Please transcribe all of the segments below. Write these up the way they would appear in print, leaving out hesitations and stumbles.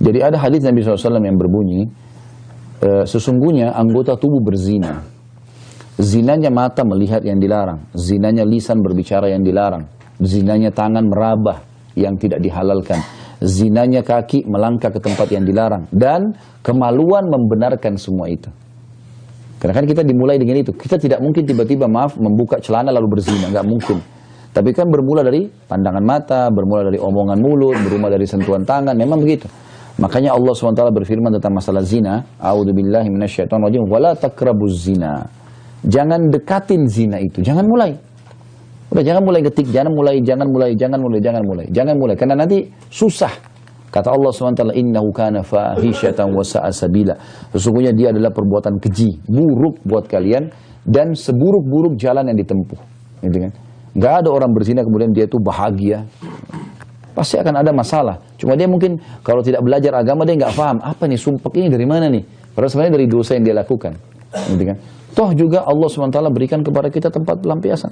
Jadi ada hadis Nabi SAW yang berbunyi, sesungguhnya anggota tubuh berzina. Zinanya mata melihat yang dilarang, zinanya lisan berbicara yang dilarang, zinanya tangan meraba yang tidak dihalalkan, zinanya kaki melangkah ke tempat yang dilarang, dan kemaluan membenarkan semua itu. Karena kan kita dimulai dengan itu. Kita tidak mungkin tiba-tiba membuka celana lalu berzina, nggak mungkin. Tapi kan bermula dari pandangan mata, bermula dari omongan mulut, bermula dari sentuhan tangan, memang begitu. Makanya Allah SWT berfirman tentang masalah zina, a'udzubillahi minasyaitonirrajim, wala taqrabuz zina. Jangan dekatin zina itu, jangan mulai. Udah jangan mulai ketik, jangan mulai. Karena nanti susah. Kata Allah SWT, innahu kana fahisyatan wa sa'a sabila. Sesungguhnya dia adalah perbuatan keji, buruk buat kalian, dan seburuk-buruk jalan yang ditempuh. Gitu kan? Gak ada orang berzina kemudian dia itu bahagia. Pasti akan ada masalah. Cuma dia mungkin kalau tidak belajar agama dia nggak paham apa nih sumpek ini dari mana nih. Padahal sebenarnya dari dosa yang dia lakukan. Gitu kan? Toh juga Allah SWT berikan kepada kita tempat pelampiasan.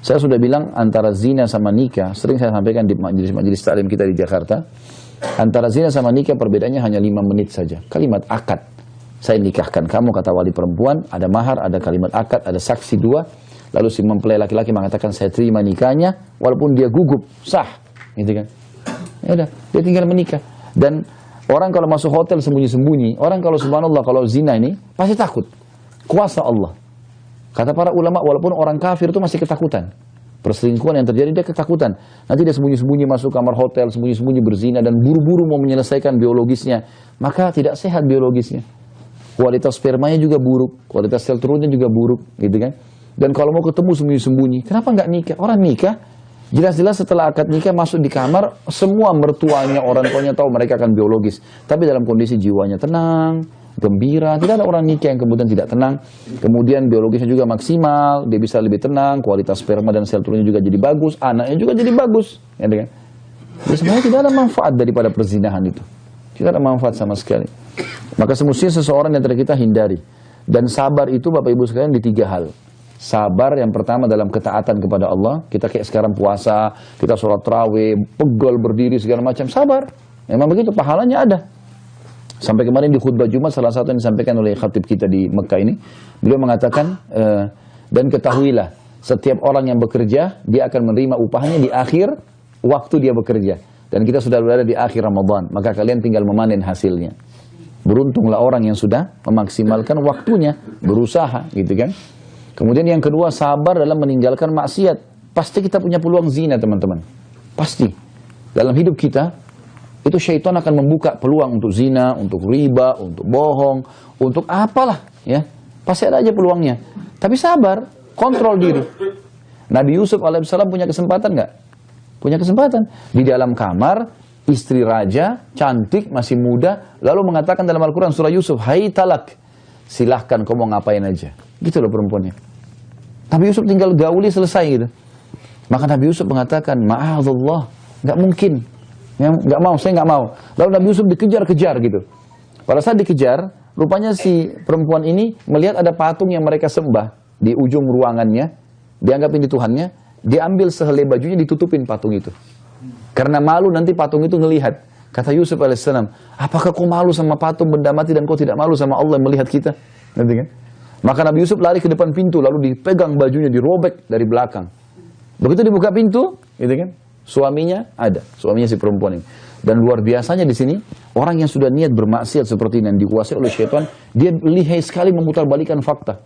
Saya sudah bilang antara zina sama nikah, sering saya sampaikan di majelis taklim kita di Jakarta. Antara zina sama nikah perbedaannya hanya 5 menit saja. Kalimat akad. Saya nikahkan kamu, kata wali perempuan, ada mahar, ada kalimat akad, ada saksi 2. Lalu si mempelai laki-laki mengatakan saya terima nikahnya, walaupun dia gugup, sah. Gitu kan? Ya udah, dia tinggal menikah. Dan orang kalau masuk hotel sembunyi-sembunyi, orang kalau subhanallah kalau zina ini pasti takut. Kuasa Allah. Kata para ulama, walaupun orang kafir itu masih ketakutan. Perselingkuhan yang terjadi dia ketakutan. Nanti dia sembunyi-sembunyi masuk kamar hotel, sembunyi-sembunyi berzina dan buru-buru mau menyelesaikan biologisnya, maka tidak sehat biologisnya. Kualitas spermanya juga buruk, kualitas sel telurnya juga buruk, gitu kan? Dan kalau mau ketemu sembunyi-sembunyi, kenapa nggak nikah? Orang nikah jelas-jelas setelah akad nikah masuk di kamar, semua mertuanya, orang tuanya tahu mereka akan biologis. Tapi dalam kondisi jiwanya tenang, gembira. Tidak ada orang nikah yang kemudian tidak tenang. Kemudian biologisnya juga maksimal, dia bisa lebih tenang, kualitas sperma dan sel telurnya juga jadi bagus, anaknya juga jadi bagus. Ya, kan? Jadi sebenarnya tidak ada manfaat daripada perzinahan itu. Tidak ada manfaat sama sekali. Maka semestinya seseorang yang kita hindari. Dan sabar itu Bapak Ibu sekalian di 3 hal. Sabar yang pertama dalam ketaatan kepada Allah. Kita kayak sekarang puasa, kita sholat tarawih, pegel berdiri segala macam. Sabar. Memang begitu, pahalanya ada. Sampai kemarin di khutbah Jumat salah satu yang disampaikan oleh khatib kita di Mekah ini, beliau mengatakan, dan ketahuilah, setiap orang yang bekerja, dia akan menerima upahnya di akhir waktu dia bekerja. Dan kita sudah berada di akhir Ramadan, maka kalian tinggal memanen hasilnya. Beruntunglah orang yang sudah memaksimalkan waktunya, berusaha, gitu kan. Kemudian yang kedua, sabar dalam meninggalkan maksiat. Pasti kita punya peluang zina, teman-teman. Pasti. Dalam hidup kita, itu syaitan akan membuka peluang untuk zina, untuk riba, untuk bohong, untuk apalah. Ya, pasti ada aja peluangnya. Tapi sabar, kontrol diri. Nabi Yusuf alaihissalam punya kesempatan nggak? Punya kesempatan. Di dalam kamar, istri raja, cantik, masih muda, lalu mengatakan dalam Al-Quran surah Yusuf, hai talak, silahkan kau mau ngapain aja. Gitu loh perempuannya. Nabi Yusuf tinggal gauli selesai gitu. Maka Nabi Yusuf mengatakan, ma'adzallah, nggak mungkin. Nggak mau, saya nggak mau. Lalu Nabi Yusuf dikejar-kejar gitu. Pada saat dikejar, rupanya si perempuan ini melihat ada patung yang mereka sembah di ujung ruangannya. Dianggap ini Tuhannya. Dia ambil sehelai bajunya, ditutupin patung itu. Karena malu nanti patung itu ngelihat. Kata Yusuf alaihissalam, apakah kau malu sama patung benda mati dan kau tidak malu sama Allah yang melihat kita? Nanti kan? Maka Nabi Yusuf lari ke depan pintu, lalu dipegang bajunya, dirobek dari belakang. Begitu dibuka pintu, gitu kan? Suaminya ada, suaminya si perempuan ini. Dan luar biasanya di sini, orang yang sudah niat bermaksiat seperti ini, yang dikuasai oleh syaitan, dia lihai sekali memutarbalikkan fakta.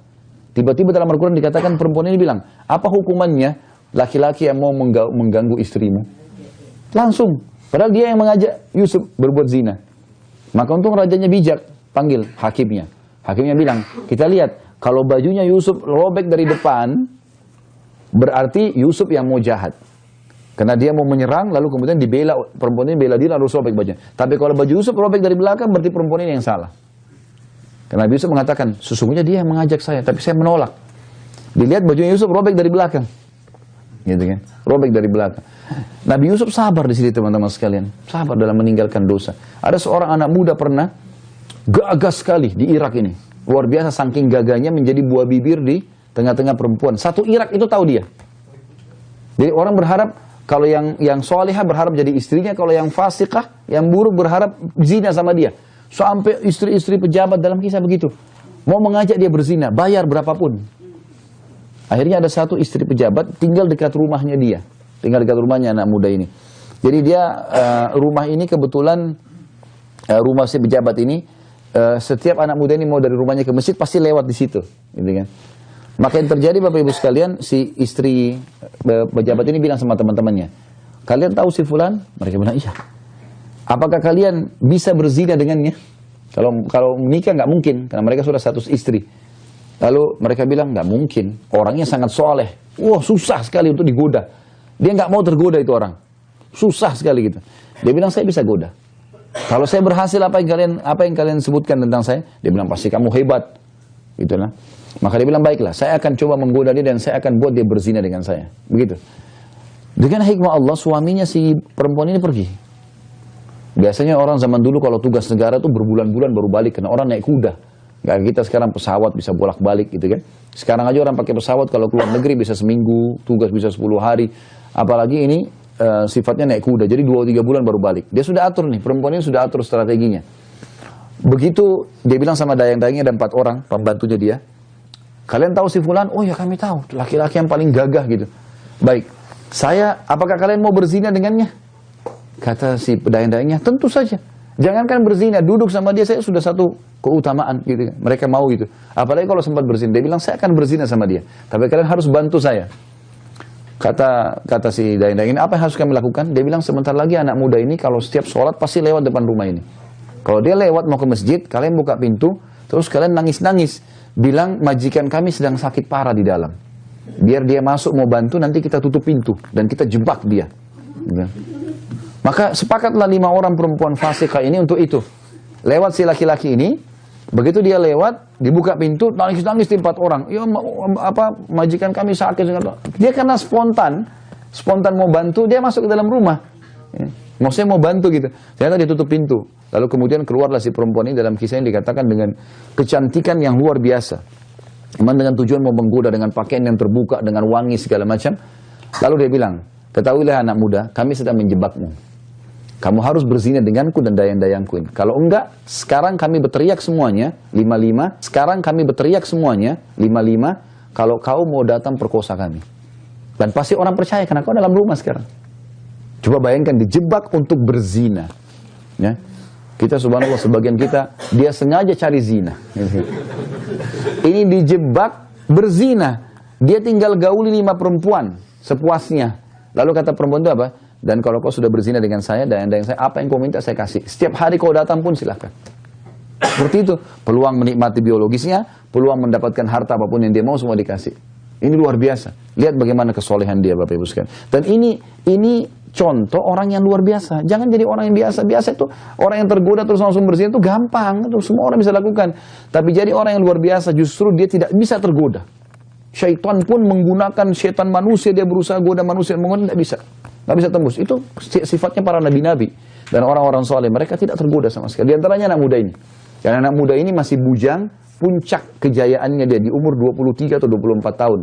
Tiba-tiba dalam Al-Quran dikatakan perempuan ini bilang, apa hukumannya laki-laki yang mau mengganggu istrimu? Langsung. Padahal dia yang mengajak Yusuf berbuat zina. Maka untung rajanya bijak, panggil hakimnya. Hakimnya bilang, kita lihat, kalau bajunya Yusuf robek dari depan, berarti Yusuf yang mau jahat. Karena dia mau menyerang, lalu kemudian dibela, perempuan ini bela diri, lalu robek bajunya. Tapi kalau baju Yusuf robek dari belakang, berarti perempuan ini yang salah. Karena Nabi Yusuf mengatakan, sesungguhnya dia yang mengajak saya, tapi saya menolak. Dilihat bajunya Yusuf robek dari belakang. Gitu kan? Robek dari belakang. Nabi Yusuf sabar di sini teman-teman sekalian. Sabar dalam meninggalkan dosa. Ada seorang anak muda pernah gagah sekali di Irak ini. Luar biasa saking gagahnya menjadi buah bibir di tengah-tengah perempuan. Satu Irak itu tahu dia. Jadi orang berharap Kalau yang solehah berharap jadi istrinya, kalau yang fasikah, yang buruk berharap zina sama dia. Sampai istri-istri pejabat dalam kisah begitu. Mau mengajak dia berzina, bayar berapapun. Akhirnya ada satu istri pejabat tinggal dekat rumahnya dia. Tinggal dekat rumahnya anak muda ini. Jadi dia, rumah ini kebetulan, rumah si pejabat ini, setiap anak muda ini mau dari rumahnya ke masjid, pasti lewat di situ. Gitu kan. Maka yang terjadi Bapak Ibu sekalian, si istri pejabat ini bilang sama teman-temannya, kalian tahu si fulan? Mereka bilang, iya. Apakah kalian bisa berzina dengannya? Kalau menikah nggak mungkin, karena mereka sudah status istri. Lalu mereka bilang, nggak mungkin. Orangnya sangat soleh. Wah, susah sekali untuk digoda. Dia nggak mau tergoda itu orang. Susah sekali gitu. Dia bilang, saya bisa goda. Kalau saya berhasil apa yang kalian sebutkan tentang saya? Dia bilang, pasti kamu hebat. Gitu lah. Maka dia bilang, baiklah, saya akan coba menggoda dia dan saya akan buat dia berzina dengan saya. Begitu. Dengan hikmah Allah, suaminya si perempuan ini pergi. Biasanya orang zaman dulu kalau tugas negara tuh berbulan-bulan baru balik, karena orang naik kuda. Nggak kita sekarang pesawat bisa bolak-balik gitu kan. Sekarang aja orang pakai pesawat kalau keluar negeri bisa seminggu, tugas bisa 10 hari. Apalagi ini sifatnya naik kuda, jadi 2-3 bulan baru balik. Dia sudah atur nih, perempuan ini sudah atur strateginya. Begitu dia bilang sama dayang-dayangnya, ada 4 orang, pembantunya dia. Kalian tahu si fulan? Oh ya kami tahu, laki-laki yang paling gagah gitu. Baik, apakah kalian mau berzina dengannya? Kata si dayang-dayangnya, tentu saja. Jangankan berzina, duduk sama dia saya sudah satu keutamaan gitu. Mereka mau gitu. Apalagi kalau sempat berzina, dia bilang saya akan berzina sama dia. Tapi kalian harus bantu saya. Kata si dayang-dayang ini, apa yang harus kami lakukan? Dia bilang sebentar lagi anak muda ini kalau setiap sholat pasti lewat depan rumah ini. Kalau dia lewat mau ke masjid, kalian buka pintu, terus kalian nangis-nangis. Bilang majikan kami sedang sakit parah di dalam. Biar dia masuk mau bantu, nanti kita tutup pintu. Dan kita jebak dia. Ya. Maka sepakatlah 5 orang perempuan fasikah ini untuk itu. Lewat si laki-laki ini, begitu dia lewat, dibuka pintu, nangis-nangis di 4 orang. Ya, majikan kami sakit. Dia karena spontan mau bantu, dia masuk ke dalam rumah. Ya. Maksudnya mau bantu gitu. Ternyata dia tutup pintu. Lalu kemudian keluarlah si perempuan ini, dalam kisah ini dikatakan dengan kecantikan yang luar biasa. Memang dengan tujuan mau menggoda dengan pakaian yang terbuka, dengan wangi segala macam. Lalu dia bilang, ketahuilah anak muda, kami sedang menjebakmu. Kamu harus berzina denganku dan dayang-dayangku ini. Kalau enggak, sekarang kami berteriak semuanya, 5-5. Sekarang kami berteriak semuanya, 5-5. Kalau kau mau datang perkosa kami. Dan pasti orang percaya, karena kau dalam rumah sekarang. Coba bayangkan, dijebak untuk berzina. Ya. Kita subhanallah, sebagian kita, dia sengaja cari zina. Ini dijebak berzina. Dia tinggal gauli 5 perempuan, sepuasnya. Lalu kata perempuan itu apa? Dan kalau kau sudah berzina dengan saya, dan saya, apa yang kau minta saya kasih. Setiap hari kau datang pun silahkan. Seperti itu. Peluang menikmati biologisnya, peluang mendapatkan harta apapun yang dia mau, semua dikasih. Ini luar biasa. Lihat bagaimana kesolehan dia, Bapak Ibu sekalian. Dan ini contoh orang yang luar biasa. Jangan jadi orang yang biasa. Biasa itu orang yang tergoda terus langsung berzina itu gampang. Itu semua orang bisa lakukan. Tapi jadi orang yang luar biasa, justru dia tidak bisa tergoda. Syaitan pun menggunakan syaitan manusia, dia berusaha goda manusia, tidak bisa. Tidak bisa tembus. Itu sifatnya para nabi-nabi. Dan orang-orang soleh, mereka tidak tergoda sama sekali. Di antaranya anak muda ini. Karena anak muda ini masih bujang, puncak kejayaannya dia di umur 23 atau 24 tahun.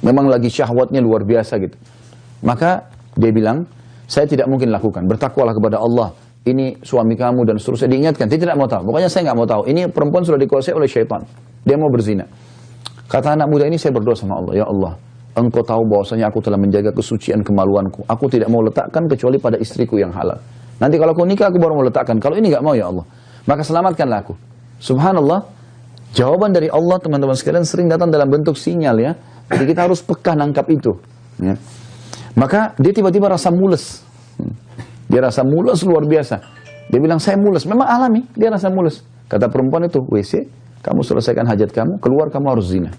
Memang lagi syahwatnya luar biasa gitu. Maka dia bilang, saya tidak mungkin lakukan. Bertakwalah kepada Allah. Ini suami kamu dan seterusnya. Diingatkan, dia tidak mau tahu. Pokoknya saya nggak mau tahu. Ini perempuan sudah dikuasai oleh syaitan. Dia mau berzina. Kata anak muda ini, saya berdoa sama Allah. Ya Allah, Engkau tahu bahwasanya aku telah menjaga kesucian kemaluanku. Aku tidak mau letakkan kecuali pada istriku yang halal. Nanti kalau aku nikah, aku baru mau letakkan. Kalau ini nggak mau, ya Allah, maka selamatkanlah aku. Subhanallah, jawaban dari Allah, teman-teman sekalian, sering datang dalam bentuk sinyal ya. Jadi kita harus peka nangkap itu. Ya. Maka dia tiba-tiba rasa mules. Dia rasa mules luar biasa. Dia bilang, saya mules. Memang alami, dia rasa mules. Kata perempuan itu, WC, kamu selesaikan hajat kamu, keluar kamu harus zina.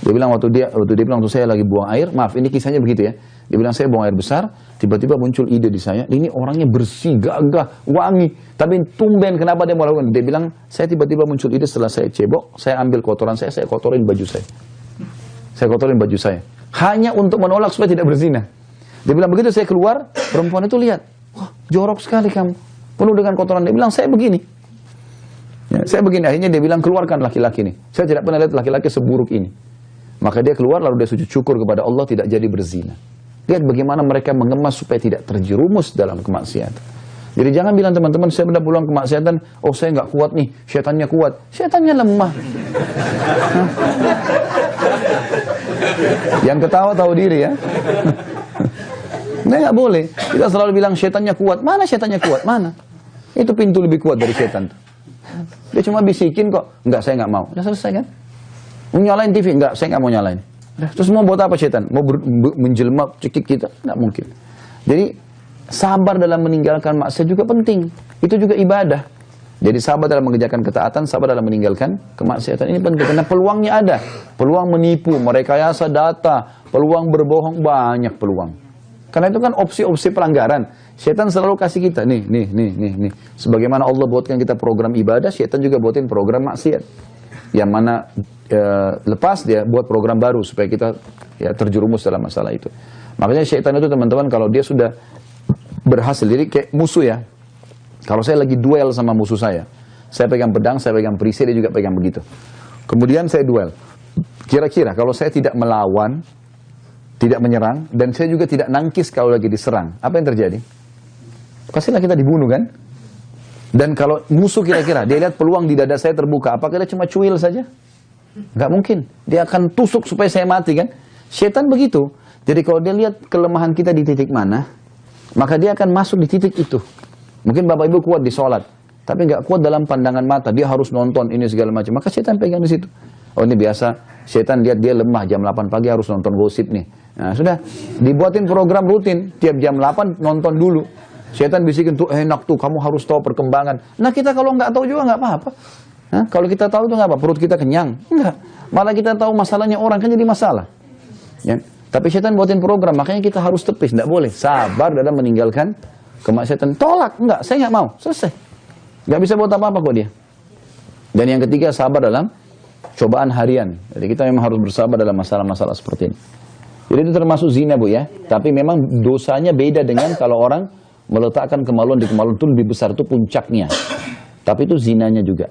Dia bilang waktu dia bilang waktu saya lagi buang air, maaf ini kisahnya begitu ya. Dia bilang saya buang air besar, tiba-tiba muncul ide di saya, ini orangnya bersih, gagah, wangi. Tapi tumben kenapa dia mau lakukan? Dia bilang, saya tiba-tiba muncul ide setelah saya cebok, saya ambil kotoran saya kotorin baju saya. Saya kotorin baju saya. Hanya untuk menolak supaya tidak berzina. Dia bilang begitu saya keluar, perempuan itu lihat, wah jorok sekali kamu, penuh dengan kotoran. Dia bilang saya begini. Ya, saya begini. Akhirnya dia bilang keluarkan laki-laki ini. Saya tidak pernah lihat laki-laki seburuk ini. Maka dia keluar lalu dia sujud syukur kepada Allah tidak jadi berzina. Lihat bagaimana mereka mengemas supaya tidak terjerumus dalam kemaksiatan. Jadi jangan bilang teman-teman, saya benar pulang kemaksiatan, oh saya nggak kuat nih, syaitannya kuat. Syaitannya lemah. Yang ketawa tahu diri ya. Nah, nggak boleh. Kita selalu bilang syaitannya kuat. Mana syaitannya kuat? Mana? Itu pintu lebih kuat dari syaitan. Dia cuma bisikin kok. Enggak, saya nggak mau. Udah selesai kan? Mau nyalain TV? Enggak, saya nggak mau nyalain. Terus mau buat apa syaitan? Mau menjelma cekik kita? Nggak mungkin. Jadi sabar dalam meninggalkan maksiat juga penting. Itu juga ibadah. Jadi sabar dalam mengerjakan ketaatan, sabar dalam meninggalkan kemaksiatan. Ini penting karena peluangnya ada. Peluang menipu, merekayasa data, peluang berbohong, banyak peluang. Karena itu kan opsi-opsi pelanggaran. Syaitan selalu kasih kita, nih. Sebagaimana Allah buatkan kita program ibadah, syaitan juga buatin program maksiat. Yang mana lepas dia buat program baru supaya kita ya terjerumus dalam masalah itu. Makanya syaitan itu teman-teman kalau dia sudah berhasil, jadi kayak musuh ya. Kalau saya lagi duel sama musuh saya pegang pedang, saya pegang perisai, dia juga pegang begitu. Kemudian saya duel. Kira-kira kalau saya tidak melawan, tidak menyerang, dan saya juga tidak nangkis kalau lagi diserang, apa yang terjadi? Pastilah kita dibunuh kan? Dan kalau musuh kira-kira, dia lihat peluang di dada saya terbuka, apakah dia cuma cuil saja? Nggak mungkin. Dia akan tusuk supaya saya mati kan? Syaitan begitu. Jadi kalau dia lihat kelemahan kita di titik mana, maka dia akan masuk di titik itu. Mungkin Bapak Ibu kuat di sholat, tapi nggak kuat dalam pandangan mata. Dia harus nonton ini segala macam. Maka syaitan pegang di situ. Oh ini biasa, syaitan lihat dia lemah jam 8 pagi harus nonton gosip nih. Nah sudah, dibuatin program rutin. Tiap jam 8 nonton dulu. Syaitan bisikin tuh enak tuh, kamu harus tahu perkembangan. Nah kita kalau nggak tahu juga nggak apa-apa. Nah, kalau kita tahu tuh nggak apa, perut kita kenyang. Enggak, malah kita tahu masalahnya orang kan jadi masalah. Ya. Tapi syaitan buatin program, makanya kita harus tepis, nggak boleh. Sabar dalam meninggalkan kemaksiatan. Tolak, enggak, saya nggak mau, selesai. Nggak bisa buat apa-apa kok dia. Dan yang ketiga, sabar dalam cobaan harian. Jadi kita memang harus bersabar dalam masalah-masalah seperti ini. Jadi itu termasuk zina Bu ya. Tapi memang dosanya beda dengan kalau orang meletakkan kemaluan di kemaluan itu lebih besar, itu puncaknya. Tapi itu zinanya juga.